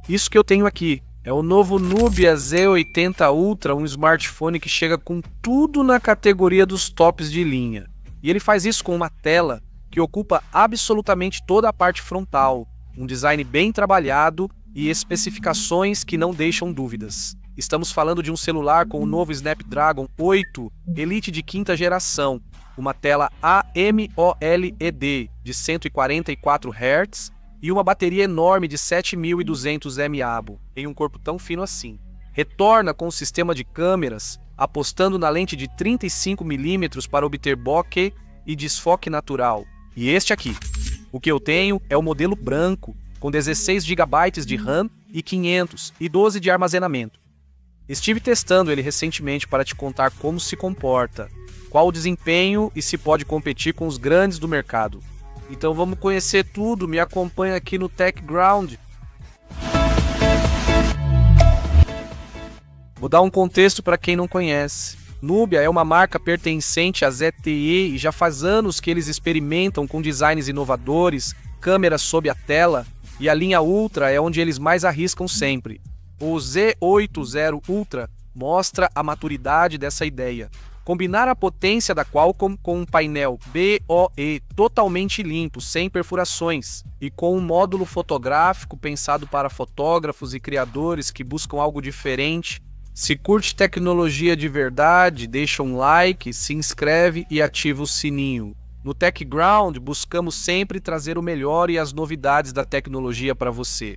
Isso que eu tenho aqui é o novo Nubia Z80 Ultra, um smartphone que chega com tudo na categoria dos tops de linha. E ele faz isso com uma tela que ocupa absolutamente toda a parte frontal, um design bem trabalhado e especificações que não deixam dúvidas. Estamos falando de um celular com o novo Snapdragon 8 Elite de quinta geração, uma tela AMOLED de 144 Hz e uma bateria enorme de 7.200 mAh, em um corpo tão fino assim. Retorna com o sistema de câmeras, apostando na lente de 35mm para obter bokeh e desfoque natural. E este aqui, o que eu tenho é o modelo branco, com 16 GB de RAM e 512 de armazenamento. Estive testando ele recentemente para te contar como se comporta, qual o desempenho e se pode competir com os grandes do mercado. Então vamos conhecer tudo, me acompanha aqui no TechGround. Vou dar um contexto para quem não conhece. Nubia é uma marca pertencente à ZTE e já faz anos que eles experimentam com designs inovadores, câmeras sob a tela, e a linha Ultra é onde eles mais arriscam sempre. O Z80 Ultra mostra a maturidade dessa ideia. Combinar a potência da Qualcomm com um painel BOE totalmente limpo, sem perfurações, e com um módulo fotográfico pensado para fotógrafos e criadores que buscam algo diferente. Se curte tecnologia de verdade, deixa um like, se inscreve e ativa o sininho. No TechGround, buscamos sempre trazer o melhor e as novidades da tecnologia para você.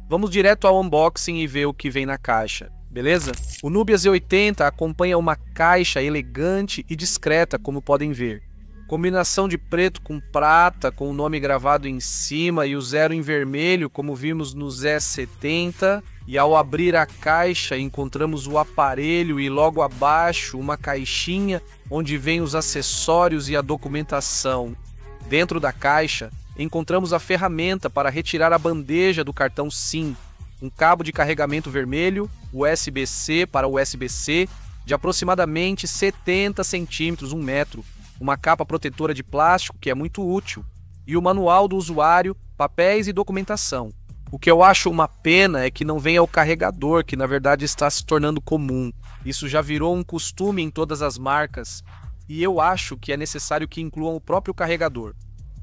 Vamos direto ao unboxing e ver o que vem na caixa, beleza? O Nubia Z80 acompanha uma caixa elegante e discreta, como podem ver. Combinação de preto com prata, com o nome gravado em cima e o 0 em vermelho, como vimos no Z70. E ao abrir a caixa, encontramos o aparelho e logo abaixo uma caixinha onde vem os acessórios e a documentação. Dentro da caixa, encontramos a ferramenta para retirar a bandeja do cartão SIM, um cabo de carregamento vermelho, USB-C para USB-C, de aproximadamente 70 centímetros, 1 metro, uma capa protetora de plástico que é muito útil, e o manual do usuário, papéis e documentação. O que eu acho uma pena é que não venha o carregador, que na verdade está se tornando comum. Isso já virou um costume em todas as marcas, e eu acho que é necessário que incluam o próprio carregador.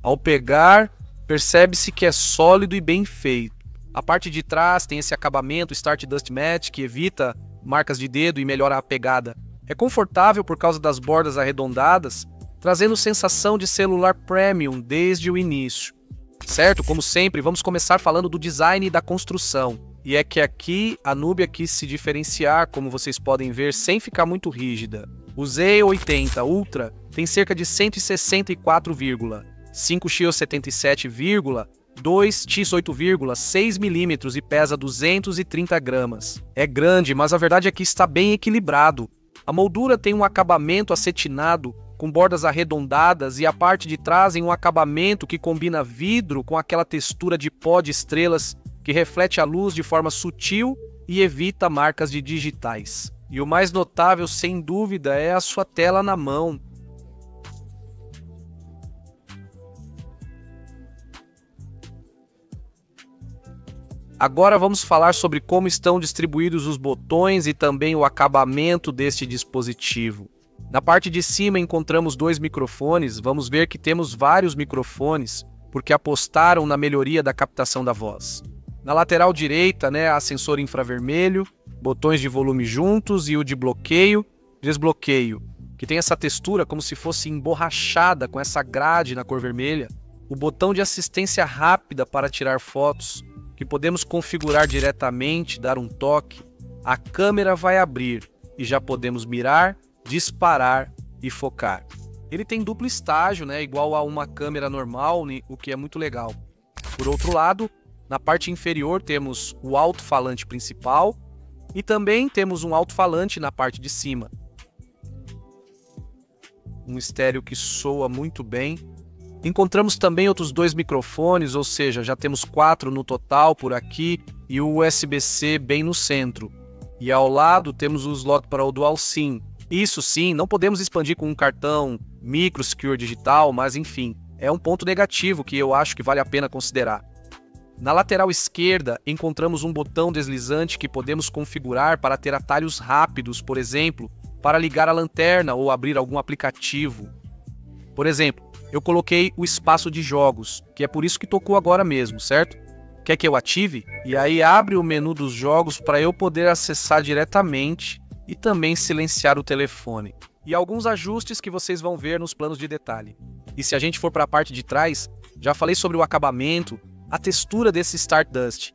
Ao pegar, percebe-se que é sólido e bem feito. A parte de trás tem esse acabamento Start Dust Matte que evita marcas de dedo e melhora a pegada. É confortável por causa das bordas arredondadas, trazendo sensação de celular premium desde o início. Certo? Como sempre, vamos começar falando do design e da construção. E é que aqui a Nubia quis se diferenciar, como vocês podem ver, sem ficar muito rígida. O Z80 Ultra tem cerca de 160,5X77, 2x8,6 mm e pesa 230 gramas. É grande, mas a verdade é que está bem equilibrado. A moldura tem um acabamento acetinado com bordas arredondadas e a parte de trás em um acabamento que combina vidro com aquela textura de pó de estrelas que reflete a luz de forma sutil e evita marcas de digitais. E o mais notável, sem dúvida, é a sua tela na mão. Agora vamos falar sobre como estão distribuídos os botões e também o acabamento deste dispositivo. Na parte de cima encontramos 2 microfones, vamos ver que temos vários microfones, porque apostaram na melhoria da captação da voz. Na lateral direita, há sensor infravermelho, botões de volume juntos e o de bloqueio, desbloqueio, que tem essa textura como se fosse emborrachada com essa grade na cor vermelha. O botão de assistência rápida para tirar fotos, que podemos configurar diretamente, dar um toque, a câmera vai abrir e já podemos mirar, disparar e focar. Ele tem duplo estágio, igual a uma câmera normal, o que é muito legal. Por outro lado, na parte inferior temos o alto-falante principal e também temos um alto-falante na parte de cima. Um estéreo que soa muito bem. Encontramos também outros 2 microfones, ou seja, já temos 4 no total por aqui e o USB-C bem no centro. E ao lado temos o slot para o Dual SIM. Isso sim, não podemos expandir com um cartão micro secure digital, mas enfim, é um ponto negativo que eu acho que vale a pena considerar. Na lateral esquerda, encontramos um botão deslizante que podemos configurar para ter atalhos rápidos, por exemplo, para ligar a lanterna ou abrir algum aplicativo. Por exemplo, eu coloquei o espaço de jogos, que é por isso que tocou agora mesmo, certo? Quer que eu ative? E aí abre o menu dos jogos para eu poder acessar diretamente e também silenciar o telefone. E alguns ajustes que vocês vão ver nos planos de detalhe. E se a gente for para a parte de trás, já falei sobre o acabamento, a textura desse Stardust.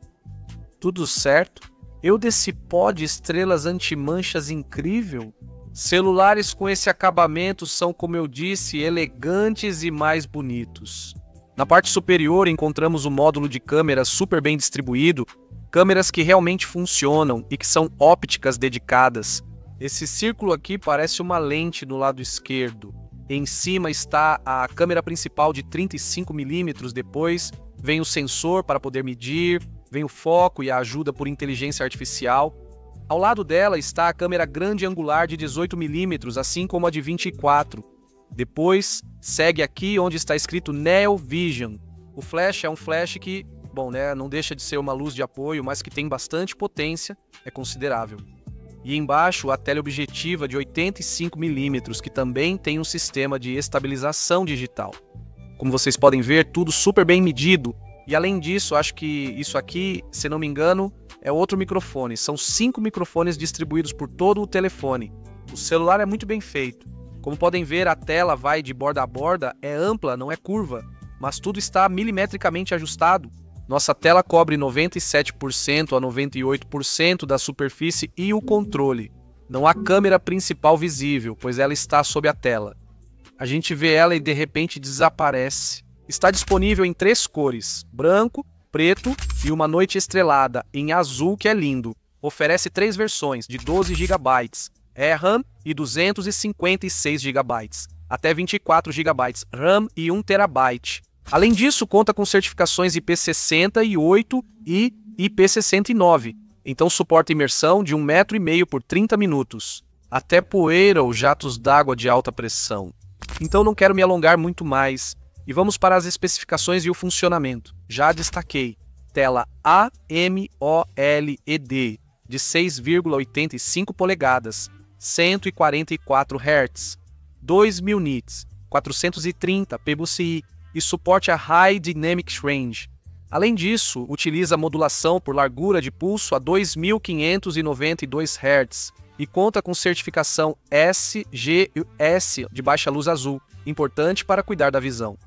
Tudo certo? Eu desse pó de estrelas antimanchas incrível? Celulares com esse acabamento são, como eu disse, elegantes e mais bonitos. Na parte superior encontramos o módulo de câmeras super bem distribuído, câmeras que realmente funcionam e que são ópticas dedicadas. Esse círculo aqui parece uma lente no lado esquerdo. Em cima está a câmera principal de 35mm, depois vem o sensor para poder medir, vem o foco e a ajuda por inteligência artificial. Ao lado dela está a câmera grande angular de 18mm, assim como a de 24. Depois segue aqui onde está escrito Neo Vision. O flash é um flash que, não deixa de ser uma luz de apoio, mas que tem bastante potência, é considerável. E embaixo a teleobjetiva de 85mm, que também tem um sistema de estabilização digital. Como vocês podem ver, tudo super bem medido. E além disso, acho que isso aqui, se não me engano, é outro microfone. São 5 microfones distribuídos por todo o telefone. O celular é muito bem feito. Como podem ver, a tela vai de borda a borda, é ampla, não é curva, mas tudo está milimetricamente ajustado. Nossa tela cobre 97% a 98% da superfície e o controle. Não há câmera principal visível, pois ela está sob a tela. A gente vê ela e de repente desaparece. Está disponível em 3 cores, branco, preto e uma noite estrelada, em azul, que é lindo. Oferece 3 versões, de 12 GB, RAM e 256 GB, até 24 GB RAM e 1 TB. Além disso, conta com certificações IP68 e IP69, então suporta imersão de 1,5 m por 30 minutos, até poeira ou jatos d'água de alta pressão. Então não quero me alongar muito mais, e vamos para as especificações e o funcionamento. Já destaquei, tela AMOLED de 6,85 polegadas, 144 Hz, 2000 nits, 430 pBCI e suporte a High Dynamic Range. Além disso, utiliza modulação por largura de pulso a 2592 Hz e conta com certificação SGS de baixa luz azul, importante para cuidar da visão.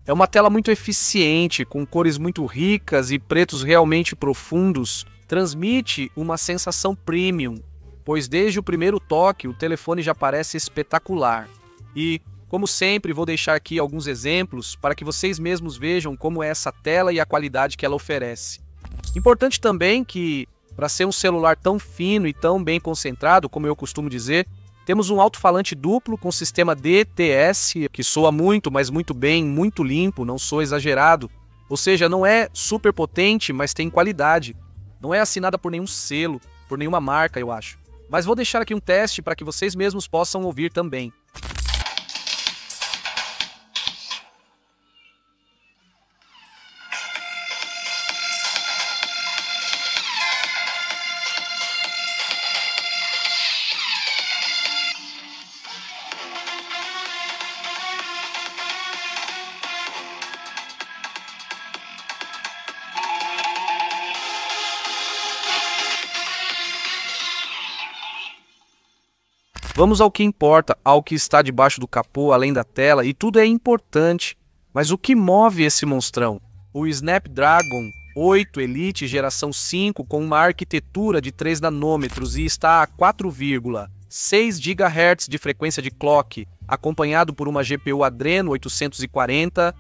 É uma tela muito eficiente, com cores muito ricas e pretos realmente profundos, transmite uma sensação premium, pois desde o primeiro toque o telefone já parece espetacular. E, como sempre, vou deixar aqui alguns exemplos para que vocês mesmos vejam como é essa tela e a qualidade que ela oferece. Importante também que, para ser um celular tão fino e tão bem concentrado, como eu costumo dizer, temos um alto-falante duplo com sistema DTS, que soa muito, mas muito bem, muito limpo, não sou exagerado. Ou seja, não é super potente, mas tem qualidade. Não é assinada por nenhum selo, por nenhuma marca, eu acho. Mas vou deixar aqui um teste para que vocês mesmos possam ouvir também. Vamos ao que importa, ao que está debaixo do capô, além da tela, e tudo é importante. Mas o que move esse monstrão? O Snapdragon 8 Elite geração 5 com uma arquitetura de 3 nanômetros e está a 4,6 GHz de frequência de clock, acompanhado por uma GPU Adreno 840,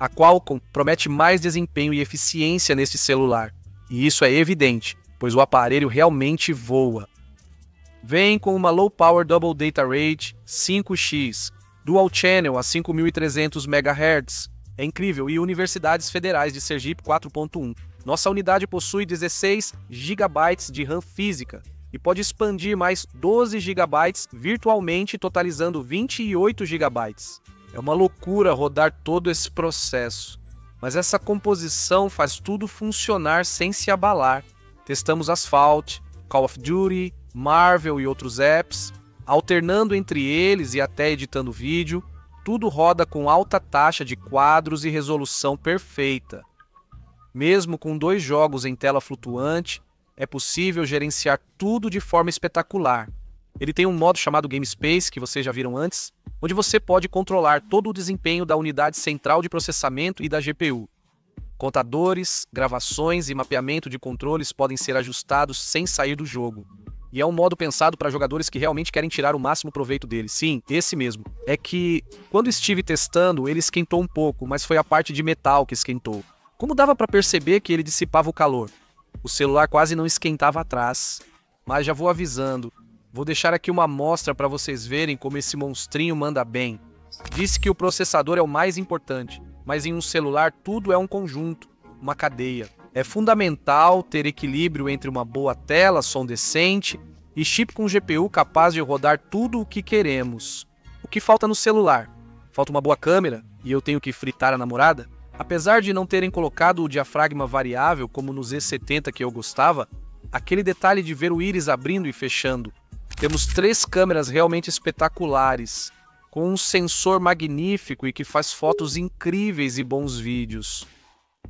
a qual promete mais desempenho e eficiência neste celular. E isso é evidente, pois o aparelho realmente voa. Vem com uma Low Power Double Data Rate 5X, Dual Channel a 5.300 MHz. É incrível, e Universidades Federais de Sergipe 4.1. Nossa unidade possui 16 GB de RAM física e pode expandir mais 12 GB virtualmente, totalizando 28 GB. É uma loucura rodar todo esse processo. Mas essa composição faz tudo funcionar sem se abalar. Testamos Asphalt, Call of Duty, Marvel e outros apps, alternando entre eles e até editando vídeo. Tudo roda com alta taxa de quadros e resolução perfeita. Mesmo com 2 jogos em tela flutuante, é possível gerenciar tudo de forma espetacular. Ele tem um modo chamado Game Space, que vocês já viram antes, onde você pode controlar todo o desempenho da unidade central de processamento e da GPU. Contadores, gravações e mapeamento de controles podem ser ajustados sem sair do jogo. E é um modo pensado para jogadores que realmente querem tirar o máximo proveito dele. Sim, esse mesmo. É que, quando estive testando, ele esquentou um pouco, mas foi a parte de metal que esquentou. Como dava para perceber que ele dissipava o calor? O celular quase não esquentava atrás. Mas já vou avisando. Vou deixar aqui uma amostra para vocês verem como esse monstrinho manda bem. Disse que o processador é o mais importante, mas em um celular tudo é um conjunto, uma cadeia. É fundamental ter equilíbrio entre uma boa tela, som decente e chip com GPU capaz de rodar tudo o que queremos. O que falta no celular? Falta uma boa câmera e eu tenho que fritar a namorada? Apesar de não terem colocado o diafragma variável como no Z70 que eu gostava, aquele detalhe de ver o íris abrindo e fechando. Temos 3 câmeras realmente espetaculares, com um sensor magnífico e que faz fotos incríveis e bons vídeos.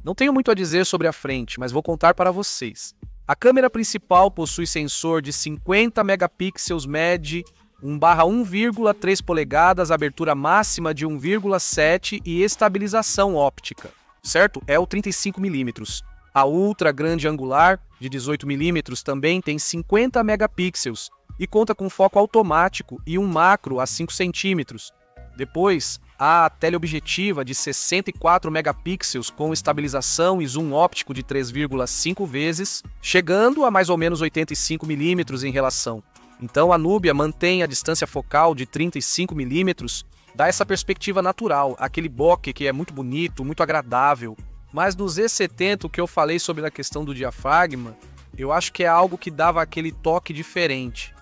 Não tenho muito a dizer sobre a frente, mas vou contar para vocês. A câmera principal possui sensor de 50 megapixels MED, 1/1,3 polegadas, abertura máxima de 1,7 e estabilização óptica, certo? É o 35mm. A ultra grande angular, de 18mm, também tem 50 megapixels e conta com foco automático e um macro a 5 centímetros. Depois, há a teleobjetiva de 64 megapixels com estabilização e zoom óptico de 3,5 vezes, chegando a mais ou menos 85mm em relação. Então a Nubia mantém a distância focal de 35mm, dá essa perspectiva natural, aquele bokeh que é muito bonito, muito agradável. Mas no Z70, o que eu falei sobre a questão do diafragma, eu acho que é algo que dava aquele toque diferente.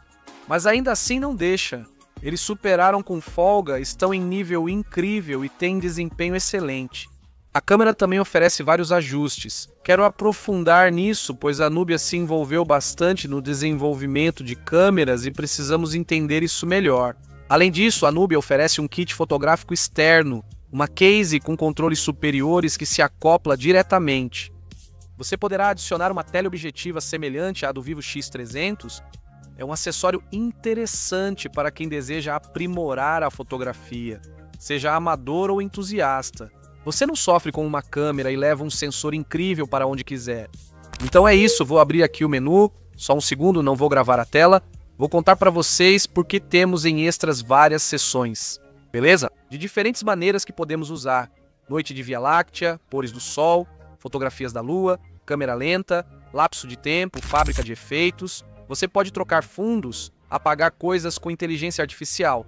Mas ainda assim não deixa. Eles superaram com folga, estão em nível incrível e têm desempenho excelente. A câmera também oferece vários ajustes. Quero aprofundar nisso, pois a Nubia se envolveu bastante no desenvolvimento de câmeras e precisamos entender isso melhor. Além disso, a Nubia oferece um kit fotográfico externo, uma case com controles superiores que se acopla diretamente. Você poderá adicionar uma teleobjetiva semelhante à do Vivo X300. É um acessório interessante para quem deseja aprimorar a fotografia, seja amador ou entusiasta. Você não sofre com uma câmera e leva um sensor incrível para onde quiser. Então é isso, vou abrir aqui o menu, só um segundo, não vou gravar a tela. Vou contar para vocês porque temos em extras várias seções, beleza? De diferentes maneiras que podemos usar. Noite de Via Láctea, pores do Sol, fotografias da Lua, câmera lenta, lapso de tempo, fábrica de efeitos. Você pode trocar fundos, apagar coisas com inteligência artificial.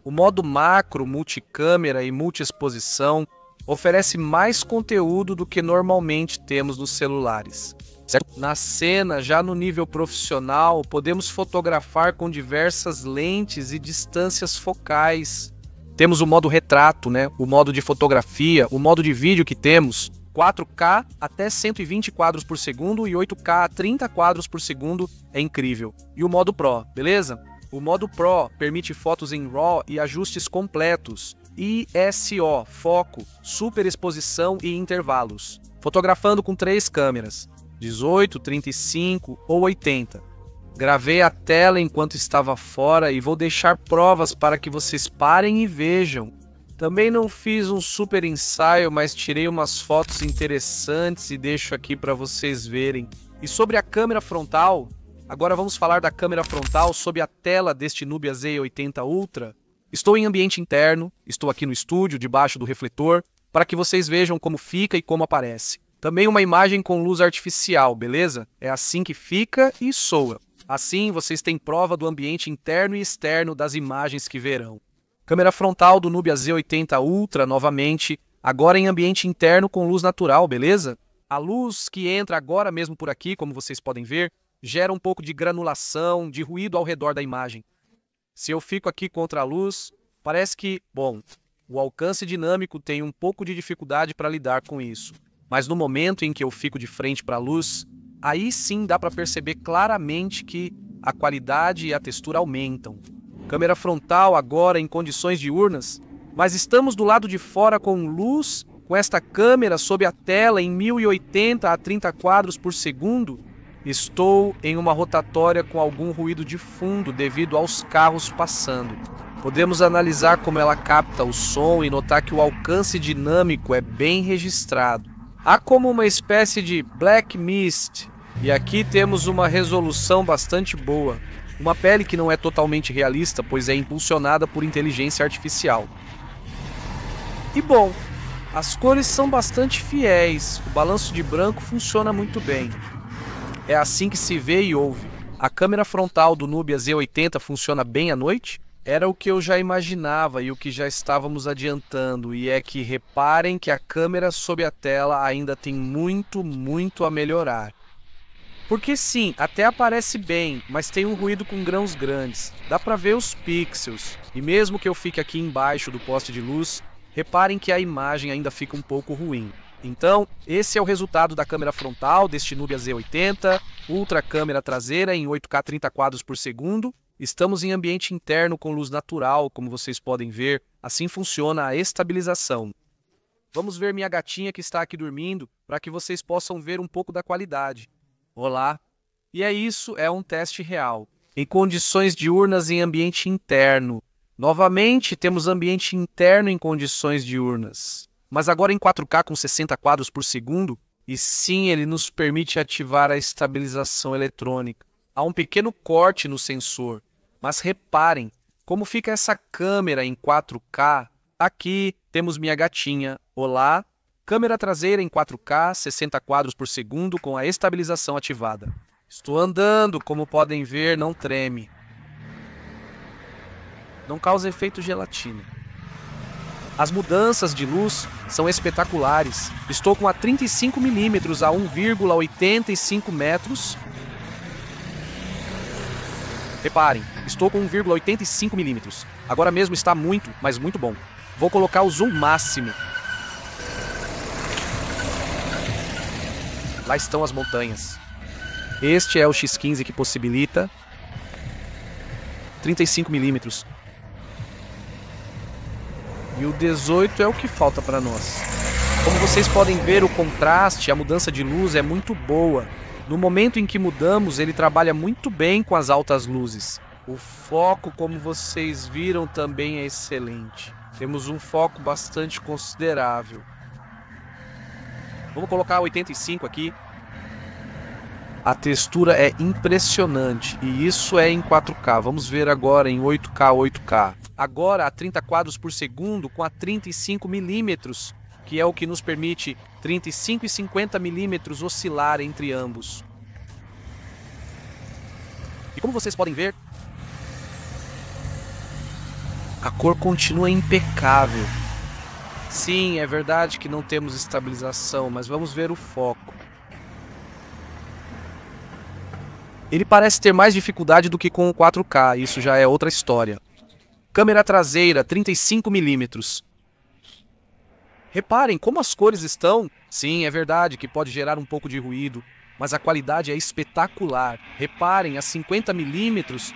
O modo macro, multicâmera e multiexposição oferece mais conteúdo do que normalmente temos nos celulares, certo? Na cena, já no nível profissional, podemos fotografar com diversas lentes e distâncias focais. Temos o modo retrato, o modo de fotografia, o modo de vídeo que temos, 4K até 120 quadros por segundo e 8K a 30 quadros por segundo é incrível. E o modo Pro, beleza? O modo Pro permite fotos em RAW e ajustes completos. ISO, foco, superexposição e intervalos. Fotografando com 3 câmeras, 18, 35 ou 80. Gravei a tela enquanto estava fora e vou deixar provas para que vocês parem e vejam. Também não fiz um super ensaio, mas tirei umas fotos interessantes e deixo aqui para vocês verem. E sobre a câmera frontal, agora vamos falar da câmera frontal sob a tela deste Nubia Z80 Ultra. Estou em ambiente interno, estou aqui no estúdio, debaixo do refletor, para que vocês vejam como fica e como aparece. Também uma imagem com luz artificial, beleza? É assim que fica e soa. Assim vocês têm prova do ambiente interno e externo das imagens que verão. Câmera frontal do Nubia Z80 Ultra, novamente, agora em ambiente interno com luz natural, beleza? A luz que entra agora mesmo por aqui, como vocês podem ver, gera um pouco de granulação, de ruído ao redor da imagem. Se eu fico aqui contra a luz, parece que, bom, O alcance dinâmico tem um pouco de dificuldade para lidar com isso, mas no momento em que eu fico de frente para a luz, aí sim dá para perceber claramente que a qualidade e a textura aumentam. Câmera frontal agora em condições diurnas, mas estamos do lado de fora com luz, com esta câmera sob a tela em 1080 a 30 quadros por segundo. Estou em uma rotatória com algum ruído de fundo devido aos carros passando. Podemos analisar como ela capta o som e notar que o alcance dinâmico é bem registrado. Há como uma espécie de black mist, e aqui temos uma resolução bastante boa. Uma pele que não é totalmente realista, pois é impulsionada por inteligência artificial. E bom, as cores são bastante fiéis, o balanço de branco funciona muito bem. É assim que se vê e ouve. A câmera frontal do Nubia Z80 funciona bem à noite? Era o que eu já imaginava e o que já estávamos adiantando, e é que reparem que a câmera sob a tela ainda tem muito a melhorar. Porque sim, até aparece bem, mas tem um ruído com grãos grandes. Dá pra ver os pixels, e mesmo que eu fique aqui embaixo do poste de luz, reparem que a imagem ainda fica um pouco ruim. Então, esse é o resultado da câmera frontal deste Nubia Z80, ultra câmera traseira em 8K 30 quadros por segundo. Estamos em ambiente interno com luz natural, como vocês podem ver, assim funciona a estabilização. Vamos ver minha gatinha que está aqui dormindo, para que vocês possam ver um pouco da qualidade. Olá! E é isso, é um teste real. Em condições diurnas em ambiente interno. Novamente, temos ambiente interno em condições diurnas. Mas agora em 4K com 60 quadros por segundo, e sim, ele nos permite ativar a estabilização eletrônica. Há um pequeno corte no sensor, mas reparem como fica essa câmera em 4K. Aqui temos minha gatinha. Olá! Câmera traseira em 4K, 60 quadros por segundo com a estabilização ativada. Estou andando, como podem ver, não treme. Não causa efeito gelatina. As mudanças de luz são espetaculares. Estou com a 35mm a 1,85 metros. Reparem, estou com 1,85mm. Agora mesmo está muito, mas muito bom. Vou colocar o zoom máximo. Lá estão as montanhas. Este é o X15 que possibilita 35mm. E o 18 é o que falta para nós. Como vocês podem ver, o contraste, a mudança de luz é muito boa. No momento em que mudamos, ele trabalha muito bem com as altas luzes. O foco, como vocês viram, também é excelente. Temos um foco bastante considerável. Vamos colocar 85 aqui. A textura é impressionante e isso é em 4K. Vamos ver agora em 8K. Agora a 30 quadros por segundo com a 35mm, que é o que nos permite 35 e 50mm oscilar entre ambos. E como vocês podem ver, a cor continua impecável. Sim, é verdade que não temos estabilização, mas vamos ver o foco. Ele parece ter mais dificuldade do que com o 4K, isso já é outra história. Câmera traseira, 35mm. Reparem como as cores estão. Sim, é verdade que pode gerar um pouco de ruído, mas a qualidade é espetacular. Reparem, a 50mm,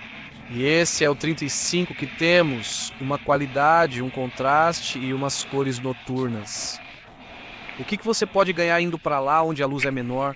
e esse é o 35 que temos, uma qualidade, um contraste e umas cores noturnas. O que você pode ganhar indo para lá onde a luz é menor?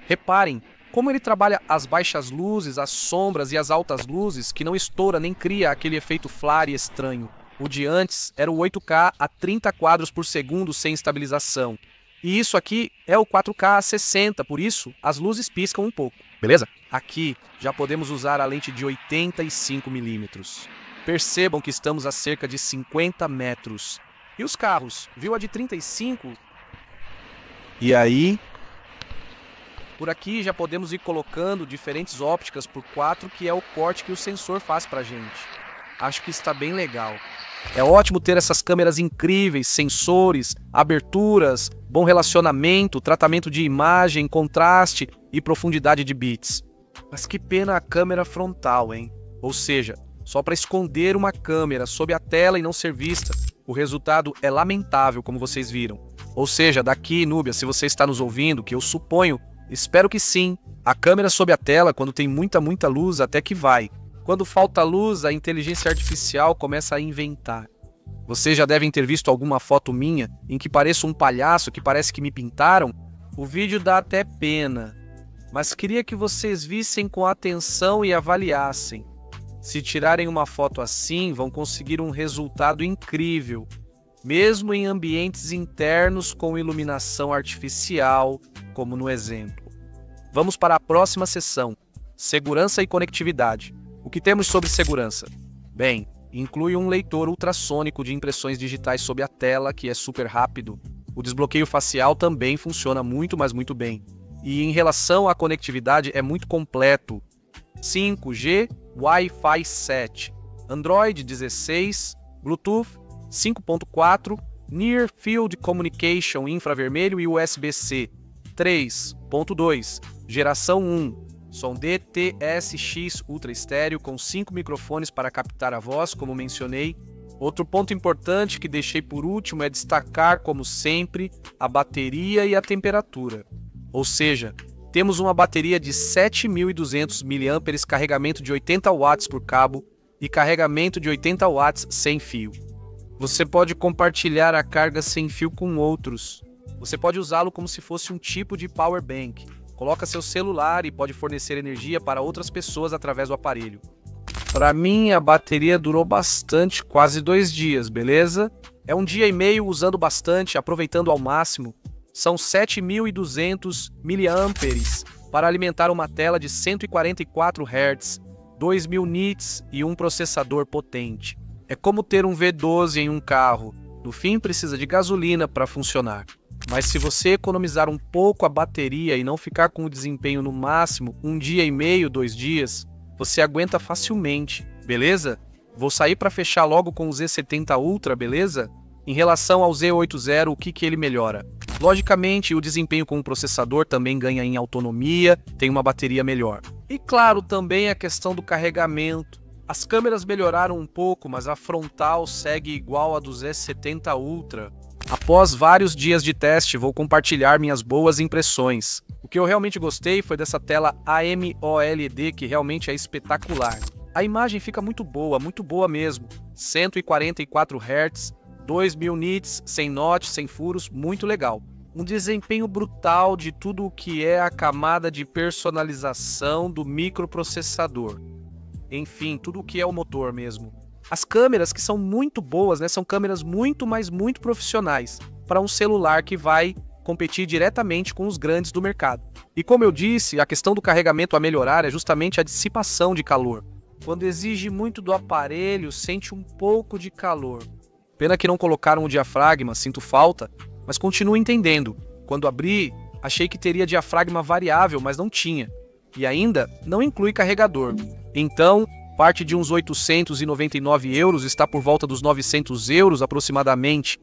Reparem como ele trabalha as baixas luzes, as sombras e as altas luzes, que não estoura nem cria aquele efeito flare estranho. O de antes era o 8K a 30 quadros por segundo sem estabilização. E isso aqui é o 4K a 60, por isso as luzes piscam um pouco. Beleza? Aqui já podemos usar a lente de 85mm. Percebam que estamos a cerca de 50 metros. E os carros? Viu a de 35? E aí? Por aqui já podemos ir colocando diferentes ópticas por 4, que é o corte que o sensor faz pra gente. Acho que está bem legal. É ótimo ter essas câmeras incríveis, sensores, aberturas, bom relacionamento, tratamento de imagem, contraste e profundidade de bits. Mas que pena a câmera frontal, hein? Ou seja, só para esconder uma câmera sob a tela e não ser vista. o resultado é lamentável, como vocês viram. Ou seja, daqui, Núbia, se você está nos ouvindo, que eu suponho, espero que sim, a câmera sob a tela, quando tem muita luz, até que vai. Quando falta luz, a inteligência artificial começa a inventar. Vocês já devem ter visto alguma foto minha em que pareço um palhaço, que parece que me pintaram. O vídeo dá até pena, mas queria que vocês vissem com atenção e avaliassem. Se tirarem uma foto assim, vão conseguir um resultado incrível, mesmo em ambientes internos com iluminação artificial, como no exemplo. Vamos para a próxima seção, segurança e conectividade. O que temos sobre segurança? Bem, inclui um leitor ultrassônico de impressões digitais sob a tela, que é super rápido. O desbloqueio facial também funciona muito bem. E em relação à conectividade é muito completo. 5G, Wi-Fi 7, Android 16, Bluetooth 5.4, Near Field Communication infravermelho e USB-C 3.2, geração 1, som DTS:X Ultra Estéreo com 5 microfones para captar a voz, como mencionei. Outro ponto importante que deixei por último é destacar, como sempre, a bateria e a temperatura. Ou seja, temos uma bateria de 7.200 mAh, carregamento de 80 watts por cabo e carregamento de 80 watts sem fio. Você pode compartilhar a carga sem fio com outros. Você pode usá-lo como se fosse um tipo de power bank. Coloca seu celular e pode fornecer energia para outras pessoas através do aparelho. Para mim, a bateria durou bastante, quase 2 dias, beleza? É 1 dia e meio usando bastante, aproveitando ao máximo. São 7.200 mAh para alimentar uma tela de 144 Hz, 2.000 nits e um processador potente. É como ter um V12 em um carro. No fim, precisa de gasolina para funcionar. Mas se você economizar um pouco a bateria e não ficar com o desempenho no máximo, 1 dia e meio, 2 dias, você aguenta facilmente, beleza? Vou sair para fechar logo com o Z70 Ultra, beleza? Em relação ao Z80, o que ele melhora? Logicamente, o desempenho com o processador também ganha em autonomia, tem uma bateria melhor. E claro, também a questão do carregamento. As câmeras melhoraram um pouco, mas a frontal segue igual a do Z70 Ultra. Após vários dias de teste, vou compartilhar minhas boas impressões. O que eu realmente gostei foi dessa tela AMOLED, que realmente é espetacular. A imagem fica muito boa mesmo. 144 Hz, 2.000 nits, sem notch, sem furos, muito legal. Um desempenho brutal de tudo o que é a camada de personalização do microprocessador. Enfim, tudo o que é o motor mesmo. As câmeras que são muito boas, né? São câmeras muito profissionais para um celular que vai competir diretamente com os grandes do mercado. E como eu disse, a questão do carregamento a melhorar é justamente a dissipação de calor. Quando exige muito do aparelho, sente um pouco de calor. Pena que não colocaram o diafragma, sinto falta, mas continuo entendendo. Quando abri, achei que teria diafragma variável, mas não tinha. E ainda não inclui carregador. Então, parte de uns 899 euros está por volta dos 900 euros aproximadamente.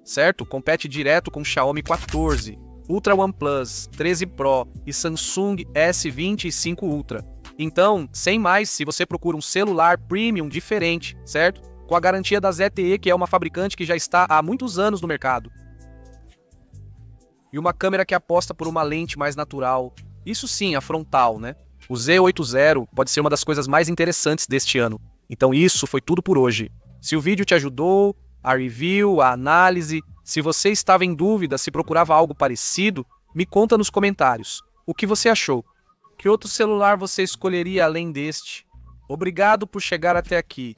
Certo? Compete direto com Xiaomi 14, Ultra OnePlus 13 Pro e Samsung S25 Ultra. Então, sem mais, se você procura um celular premium diferente, certo? Com a garantia da ZTE, que é uma fabricante que já está há muitos anos no mercado. E uma câmera que aposta por uma lente mais natural. Isso sim, a frontal, né? O Z80 pode ser uma das coisas mais interessantes deste ano. Então isso foi tudo por hoje. Se o vídeo te ajudou, a review, a análise, se você estava em dúvida se procurava algo parecido, me conta nos comentários. O que você achou? Que outro celular você escolheria além deste? Obrigado por chegar até aqui.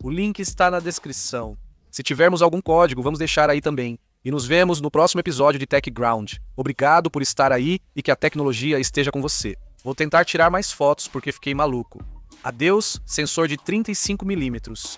O link está na descrição. Se tivermos algum código, vamos deixar aí também. E nos vemos no próximo episódio de TechGround. Obrigado por estar aí e que a tecnologia esteja com você. Vou tentar tirar mais fotos porque fiquei maluco. Adeus, sensor de 35mm.